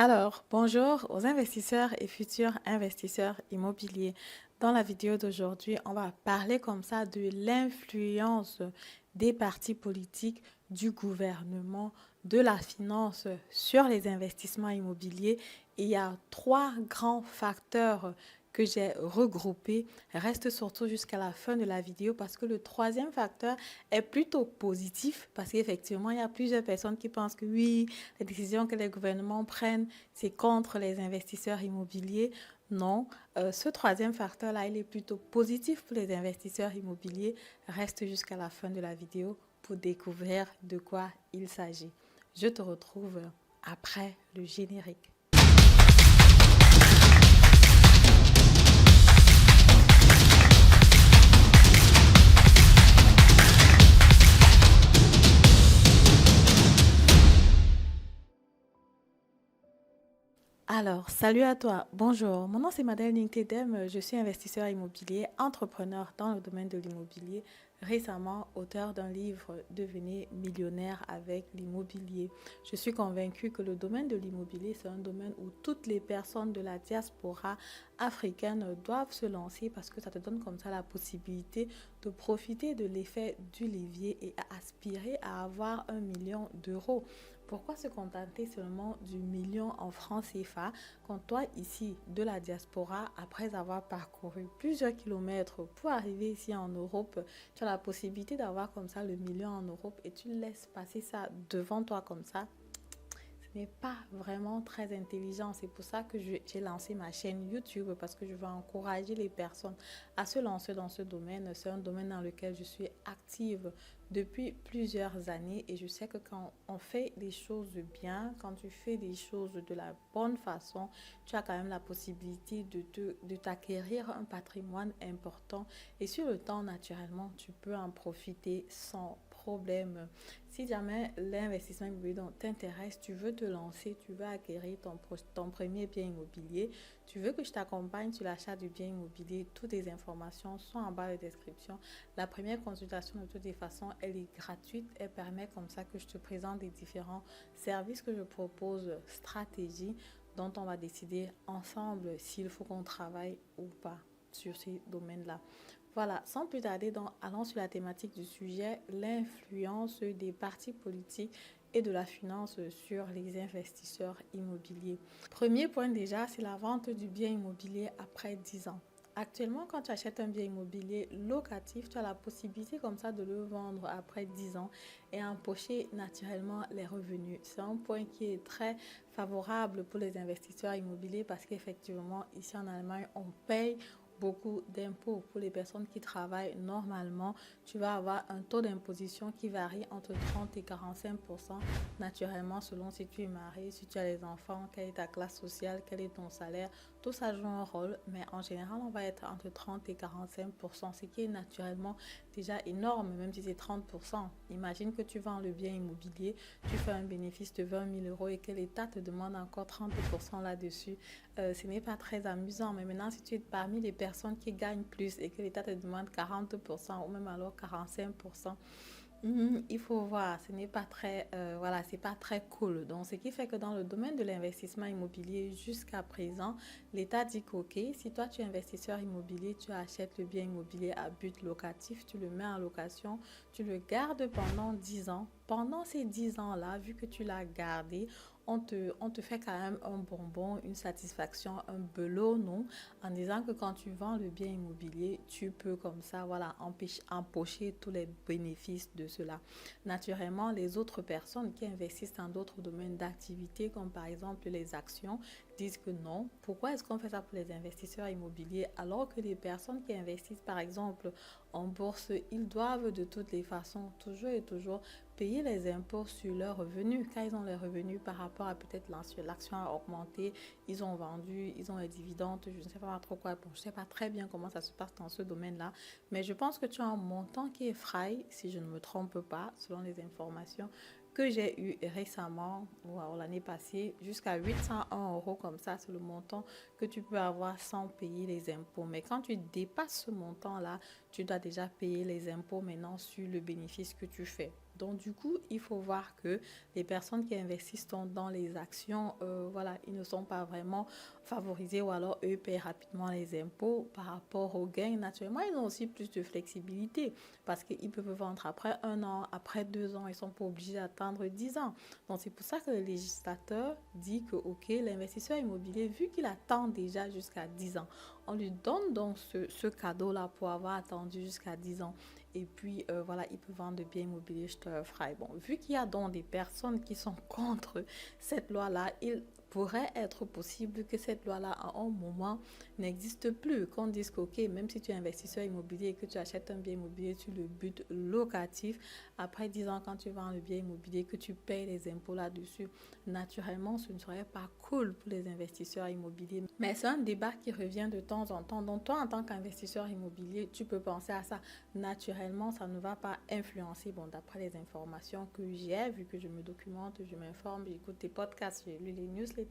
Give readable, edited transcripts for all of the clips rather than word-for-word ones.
Alors, bonjour aux investisseurs et futurs investisseurs immobiliers. Dans la vidéo d'aujourd'hui, on va parler comme ça de l'influence des partis politiques, du gouvernement, de la finance sur les investissements immobiliers. Et il y a trois grands facteurs que j'ai regroupés. Reste surtout jusqu'à la fin de la vidéo parce que le troisième facteur est plutôt positif parce qu'effectivement, il y a plusieurs personnes qui pensent que oui, les décisions que les gouvernements prennent, c'est contre les investisseurs immobiliers. Non, ce troisième facteur-là, il est plutôt positif pour les investisseurs immobiliers. Reste jusqu'à la fin de la vidéo pour découvrir de quoi il s'agit. Je te retrouve après le générique. Alors, salut à toi. Bonjour, mon nom c'est Madeleine Ninkdedem. Je suis investisseur immobilier, entrepreneur dans le domaine de l'immobilier. Récemment, auteur d'un livre Devenez millionnaire avec l'immobilier. Je suis convaincue que le domaine de l'immobilier, c'est un domaine où toutes les personnes de la diaspora africaine doivent se lancer parce que ça te donne comme ça la possibilité de profiter de l'effet du levier et à aspirer à avoir 1 million d'euros. Pourquoi se contenter seulement du million en francs CFA quand toi ici de la diaspora, après avoir parcouru plusieurs kilomètres pour arriver ici en Europe, tu as la possibilité d'avoir comme ça le million en Europe et tu laisses passer ça devant toi comme ça? Ce n'est pas vraiment très intelligent. C'est pour ça que j'ai lancé ma chaîne YouTube parce que je veux encourager les personnes à se lancer dans ce domaine. C'est un domaine dans lequel je suis active depuis plusieurs années et je sais que quand on fait les choses bien, quand tu fais les choses de la bonne façon, tu as quand même la possibilité de t'acquérir un patrimoine important et sur le temps, naturellement, tu peux en profiter sans problème. Si jamais l'investissement immobilier t'intéresse, tu veux te lancer, tu veux acquérir ton premier bien immobilier, tu veux que je t'accompagne sur l'achat du bien immobilier, toutes les informations sont en bas de description. La première consultation, de toutes les façons, elle est gratuite. Elle permet comme ça que je te présente les différents services que je propose, stratégies dont on va décider ensemble s'il faut qu'on travaille ou pas sur ces domaines-là. Voilà, sans plus tarder, allons sur la thématique du sujet, l'influence des partis politiques et de la finance sur les investisseurs immobiliers. Premier point déjà, c'est la vente du bien immobilier après 10 ans. Actuellement, quand tu achètes un bien immobilier locatif, tu as la possibilité comme ça de le vendre après 10 ans et empocher naturellement les revenus. C'est un point qui est très favorable pour les investisseurs immobiliers parce qu'effectivement, ici en Allemagne, on paye beaucoup d'impôts. Pour les personnes qui travaillent normalement, tu vas avoir un taux d'imposition qui varie entre 30 et 45%, naturellement selon si tu es marié, si tu as les enfants, quelle est ta classe sociale, quel est ton salaire. Tout ça joue un rôle, mais en général, on va être entre 30 et 45%, ce qui est naturellement déjà énorme, même si c'est 30%. Imagine que tu vends le bien immobilier, tu fais un bénéfice de 20 000 euros et que l'État te demande encore 30% là-dessus. Ce n'est pas très amusant, mais maintenant, si tu es parmi les personnes qui gagnent plus et que l'État te demande 40% ou même alors 45%, il faut voir, ce n'est pas très, voilà, c'est pas très cool. Donc, ce qui fait que dans le domaine de l'investissement immobilier, jusqu'à présent, l'État dit qu'ok, si toi tu es investisseur immobilier, tu achètes le bien immobilier à but locatif, tu le mets en location, tu le gardes pendant 10 ans. Pendant ces 10 ans-là, vu que tu l'as gardé, on te fait quand même un bonbon, une satisfaction, un belot, non? En disant que quand tu vends le bien immobilier, tu peux comme ça, voilà, empocher tous les bénéfices de cela. Naturellement, les autres personnes qui investissent dans d'autres domaines d'activité, comme par exemple les actions, disent que non. Pourquoi est-ce qu'on fait ça pour les investisseurs immobiliers alors que les personnes qui investissent par exemple en bourse, ils doivent de toutes les façons toujours et toujours payer les impôts sur leurs revenus. Quand ils ont les revenus par rapport à peut-être l'action a augmenté, ils ont vendu, ils ont les dividendes, je ne sais pas trop quoi. Bon, je ne sais pas très bien comment ça se passe dans ce domaine-là, mais je pense que tu as un montant qui effraie, si je ne me trompe pas, selon les informations que j'ai eu récemment, ou l'année passée, jusqu'à 801 euros comme ça, c'est le montant que tu peux avoir sans payer les impôts. Mais quand tu dépasses ce montant-là, tu dois déjà payer les impôts maintenant sur le bénéfice que tu fais. Donc, du coup, il faut voir que les personnes qui investissent dans les actions, ils ne sont pas vraiment favorisés ou alors eux paient rapidement les impôts par rapport aux gains. Naturellement, ils ont aussi plus de flexibilité parce qu'ils peuvent vendre après 1 an, après 2 ans, ils ne sont pas obligés d'attendre 10 ans. Donc, c'est pour ça que le législateur dit que, OK, l'investisseur immobilier, vu qu'il attend déjà jusqu'à 10 ans, on lui donne donc ce cadeau-là pour avoir attendu jusqu'à 10 ans. Et puis, il peut vendre de biens immobiliers steuerfrei. Bon, vu qu'il y a donc des personnes qui sont contre cette loi-là, il pourrait être possible que cette loi-là, à un moment, n'existe plus. Qu'on dise que, OK, même si tu es investisseur immobilier et que tu achètes un bien immobilier sur le but locatif, après 10 ans, quand tu vends le bien immobilier, que tu payes les impôts là-dessus, naturellement, ce ne serait pas cool pour les investisseurs immobiliers. Mais c'est un débat qui revient de temps en temps. Donc, toi, en tant qu'investisseur immobilier, tu peux penser à ça. Naturellement, ça ne va pas influencer, d'après les informations que j'ai, vu que je me documente, je m'informe, j'écoute des podcasts, j'ai lu les newsletters.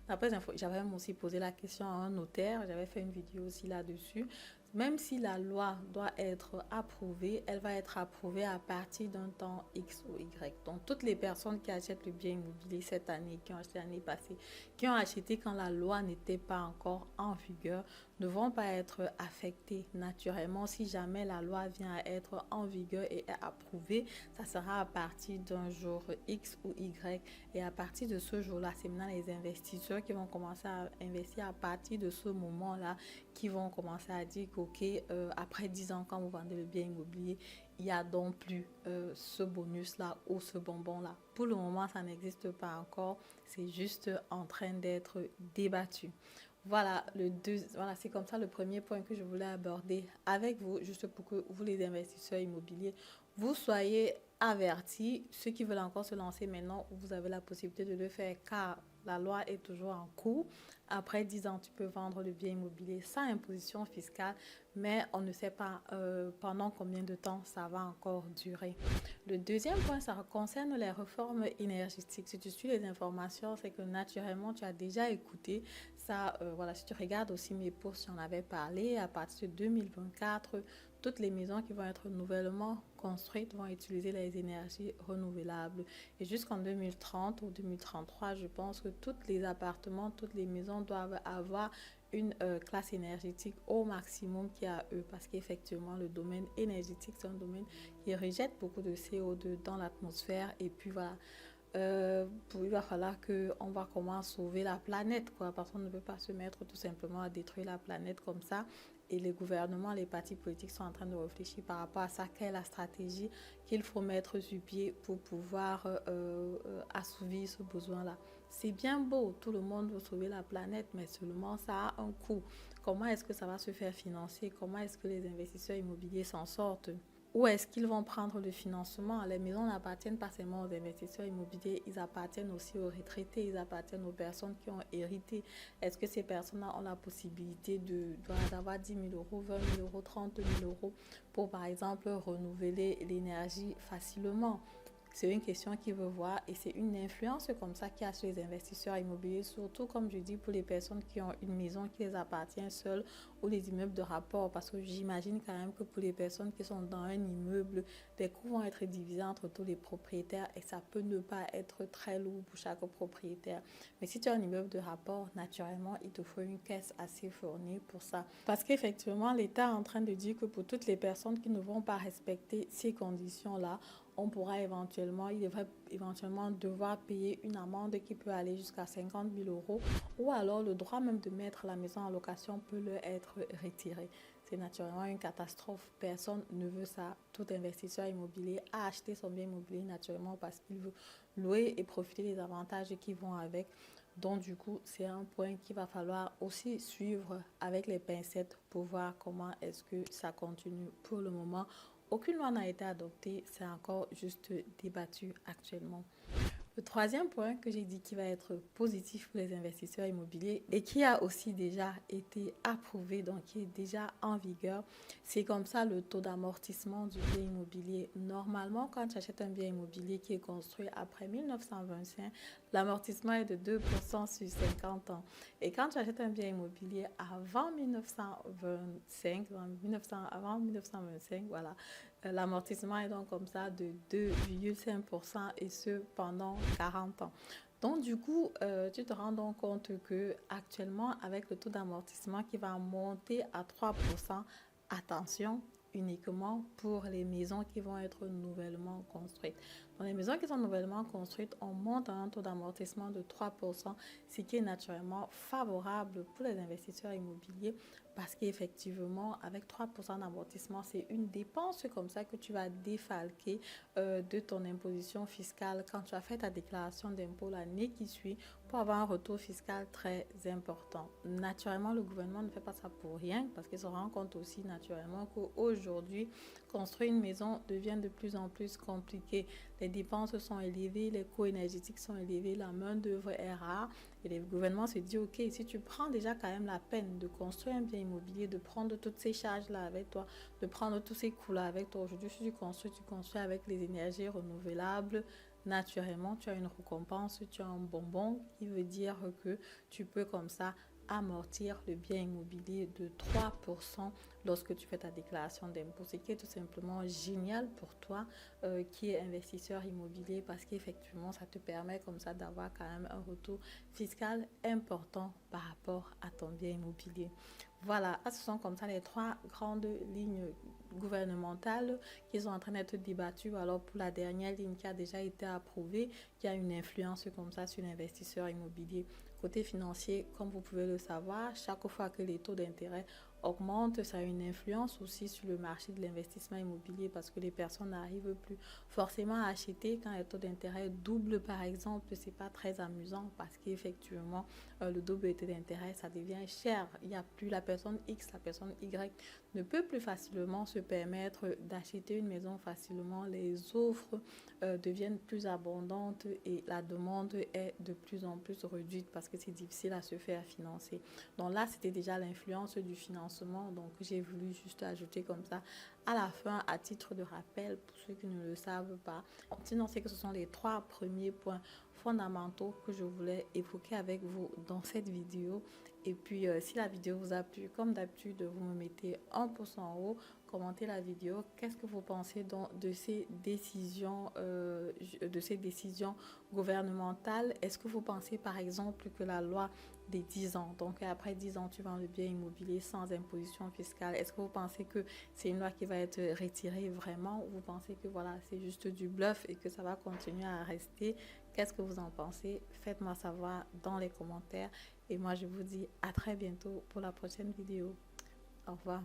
Après, j'avais même aussi posé la question à un notaire, j'avais fait une vidéo aussi là-dessus. Même si la loi doit être approuvée, elle va être approuvée à partir d'un temps X ou Y. Donc, toutes les personnes qui achètent le bien immobilier cette année, qui ont acheté l'année passée, qui ont acheté quand la loi n'était pas encore en vigueur, ne vont pas être affectées naturellement. Si jamais la loi vient à être en vigueur et est approuvée, ça sera à partir d'un jour X ou Y. Et à partir de ce jour-là, c'est maintenant les investisseurs qui vont commencer à investir à partir de ce moment-là, qui vont commencer à dire qu'OK, après 10 ans, quand vous vendez le bien immobilier, il n'y a donc plus ce bonus-là ou ce bonbon-là. Pour le moment, ça n'existe pas encore. C'est juste en train d'être débattu. Voilà, c'est comme ça le premier point que je voulais aborder avec vous, juste pour que vous, les investisseurs immobiliers, vous soyez avertis. Ceux qui veulent encore se lancer maintenant, vous avez la possibilité de le faire car la loi est toujours en cours. Après 10 ans, tu peux vendre le bien immobilier sans imposition fiscale, mais on ne sait pas pendant combien de temps ça va encore durer. Le deuxième point, ça concerne les réformes énergétiques. Si tu suis les informations, c'est que naturellement, tu as déjà écouté ça. Si tu regardes aussi mes posts, j'en avais parlé. À partir de 2024, toutes les maisons qui vont être nouvellement construites vont utiliser les énergies renouvelables. Et jusqu'en 2030 ou 2033, je pense que tous les appartements, toutes les maisons doivent avoir une classe énergétique au maximum qui est à eux, parce qu'effectivement le domaine énergétique, c'est un domaine qui rejette beaucoup de CO2 dans l'atmosphère. Et puis il va falloir qu'on va comment sauver la planète, parce qu'on ne peut pas se mettre tout simplement à détruire la planète comme ça. Et les gouvernements, les partis politiques sont en train de réfléchir par rapport à ça. Quelle est la stratégie qu'il faut mettre sur pied pour pouvoir assouvir ce besoin-là? C'est bien beau, tout le monde veut sauver la planète, mais seulement ça a un coût. Comment est-ce que ça va se faire financer? Comment est-ce que les investisseurs immobiliers s'en sortent? Où est-ce qu'ils vont prendre le financement? Les maisons n'appartiennent pas seulement aux investisseurs immobiliers, ils appartiennent aussi aux retraités, ils appartiennent aux personnes qui ont hérité. Est-ce que ces personnes-là ont la possibilité d'avoir 10 000 euros, 20 000 euros, 30 000 euros pour, par exemple, renouveler l'énergie facilement? C'est une question qu'il veut voir et c'est une influence comme ça qu'il y a sur les investisseurs immobiliers, surtout comme je dis pour les personnes qui ont une maison qui les appartient seules ou les immeubles de rapport, parce que j'imagine quand même que pour les personnes qui sont dans un immeuble, les coûts vont être divisés entre tous les propriétaires et ça peut ne pas être très lourd pour chaque propriétaire. Mais si tu as un immeuble de rapport, naturellement, il te faut une caisse assez fournie pour ça. Parce qu'effectivement, l'État est en train de dire que pour toutes les personnes qui ne vont pas respecter ces conditions-là, on pourra il devrait éventuellement devoir payer une amende qui peut aller jusqu'à 50 000 euros ou alors le droit même de mettre la maison en location peut leur être retiré. C'est naturellement une catastrophe. Personne ne veut ça. Tout investisseur immobilier a acheté son bien immobilier naturellement parce qu'il veut louer et profiter des avantages qui vont avec. Donc du coup, c'est un point qu'il va falloir aussi suivre avec les pincettes pour voir comment est-ce que ça continue. Pour le moment, aucune loi n'a été adoptée, c'est encore juste débattu actuellement. Le troisième point que j'ai dit qui va être positif pour les investisseurs immobiliers et qui a aussi déjà été approuvé, donc qui est déjà en vigueur, c'est comme ça le taux d'amortissement du bien immobilier. Normalement, quand tu achètes un bien immobilier qui est construit après 1925, l'amortissement est de 2% sur 50 ans. Et quand tu achètes un bien immobilier avant 1925, L'amortissement est donc comme ça de 2,5% et ce pendant 40 ans. Donc, du coup, tu te rends donc compte que actuellement, avec le taux d'amortissement qui va monter à 3%, attention, uniquement pour les maisons qui vont être nouvellement construites. Dans les maisons qui sont nouvellement construites, on monte à un taux d'amortissement de 3%, ce qui est naturellement favorable pour les investisseurs immobiliers parce qu'effectivement, avec 3% d'amortissement, c'est une dépense comme ça que tu vas défalquer de ton imposition fiscale quand tu as fait ta déclaration d'impôt l'année qui suit pour avoir un retour fiscal très important. Naturellement, le gouvernement ne fait pas ça pour rien parce qu'il se rend compte aussi naturellement qu'aujourd'hui, construire une maison devient de plus en plus compliqué. Les dépenses sont élevées, les coûts énergétiques sont élevés, la main-d'œuvre est rare. Et le gouvernement se dit, OK, si tu prends déjà quand même la peine de construire un bien immobilier, de prendre toutes ces charges-là avec toi, de prendre tous ces coûts-là avec toi. Aujourd'hui, si tu construis avec les énergies renouvelables. Naturellement, tu as une récompense, tu as un bonbon qui veut dire que tu peux comme ça amortir le bien immobilier de 3% lorsque tu fais ta déclaration d'impôt, ce qui est tout simplement génial pour toi qui es investisseur immobilier parce qu'effectivement, ça te permet comme ça d'avoir quand même un retour fiscal important par rapport à ton bien immobilier. Voilà, ce sont comme ça les 3 grandes lignes gouvernementales qui sont en train d'être débattues. Alors pour la dernière ligne qui a déjà été approuvée, qui a une influence comme ça sur l'investisseur immobilier. Côté financier, comme vous pouvez le savoir, chaque fois que les taux d'intérêt augmentent, ça a une influence aussi sur le marché de l'investissement immobilier parce que les personnes n'arrivent plus forcément à acheter quand les taux d'intérêt doublent par exemple. C'est pas très amusant parce qu'effectivement le double taux d'intérêt ça devient cher. Il n'y a plus la personne X, la personne Y ne peut plus facilement se permettre d'acheter une maison facilement. Les offres deviennent plus abondantes et la demande est de plus en plus réduite parce que c'est difficile à se faire financer. Donc là, c'était déjà l'influence du financement. Donc j'ai voulu juste ajouter comme ça à la fin, à titre de rappel, pour ceux qui ne le savent pas. Sinon, c'est que ce sont les 3 premiers points fondamentaux que je voulais évoquer avec vous dans cette vidéo. Et puis, si la vidéo vous a plu, comme d'habitude, vous me mettez un pouce en haut, commentez la vidéo. Qu'est-ce que vous pensez de ces décisions gouvernementales? Est-ce que vous pensez, par exemple, que la loi des 10 ans, donc après 10 ans, tu vends le bien immobilier sans imposition fiscale, est-ce que vous pensez que c'est une loi qui va être retirée vraiment ou vous pensez que voilà, c'est juste du bluff et que ça va continuer à rester? Qu'est-ce que vous en pensez? Faites-moi savoir dans les commentaires. Et moi, je vous dis à très bientôt pour la prochaine vidéo. Au revoir.